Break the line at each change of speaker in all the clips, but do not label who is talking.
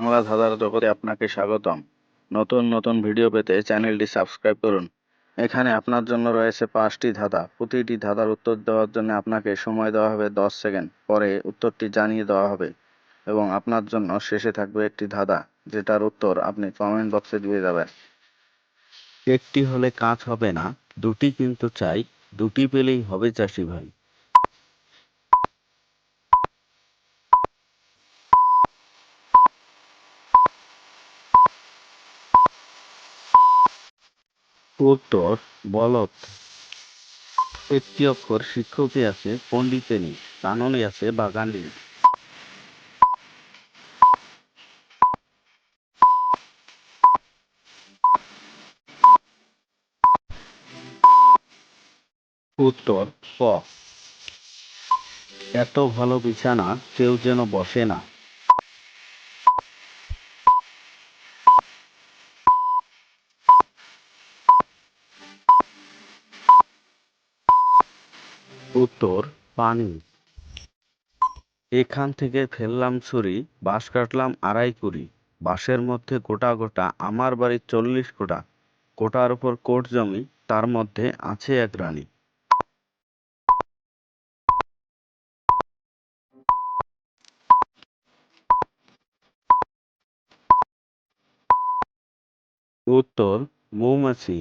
বাংলা ধাঁধার জগতে আপনাকে স্বাগতম। নতুন নতুন ভিডিও পেতে চ্যানেলটি সাবস্ক্রাইব করুন। এখানে আপনার জন্য রয়েছে 5টি ধাঁধা। প্রতিটি ধাঁধার উত্তর দেওয়ার জন্য আপনাকে সময় দেওয়া হবে 10 সেকেন্ড। পরে উত্তরটি জানিয়ে দেওয়া হবে এবং আপনার জন্য শেষে থাকবে একটি ধাঁধা, যেটার উত্তর আপনি কমেন্ট বক্সে দিয়ে যাবেন। একটি হলে কাজ হবে না, দুটি কিন্তু চাই, দুটি পেলেই হবে চাষি ভাই। উত্তর বলদ। একটি অক্ষর শিক্ষকে আছে, পণ্ডিতে নেই, কাননে আছে, বাগানে নেই। উত্তর ক। এত ভালো বিছানা কেউ যেন বসে না। উত্তর পানি। এখান থেকে ফেললাম ছুরি, বাঁশ কাটলাম আড়াই কুড়ি, বাঁশের মধ্যে গোটা গোটা, আমার বাড়ি 40 কোটা, কোটার উপর কোট জমি, তার মধ্যে আছে এক রানী। উত্তর মৌমাছি।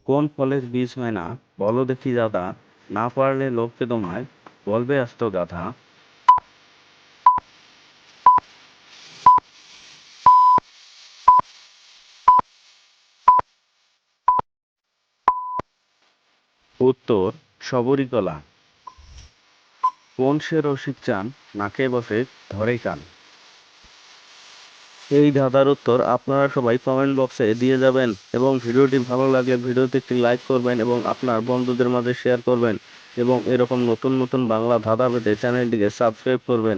কোন ফলের বীজ হয় না, বলো দেখি দাদা, না পারলে লোককে তোমায় বলবে আস্ত গাধা। উত্তর সবরি কলা। কোন সে রসিক চান, নাকে বসে ধরে কান। এই ধাঁধার উত্তর আপনারা সবাই কমেন্ট বক্সে দিয়ে যাবেন এবং ভিডিওটি ভালো লাগলে ভিডিওতে একটি লাইক করবেন এবং আপনার বন্ধুদের মাঝে শেয়ার করবেন এবং এরকম নতুন নতুন বাংলা ধাঁধা পেতে চ্যানেলটিকে সাবস্ক্রাইব করবেন।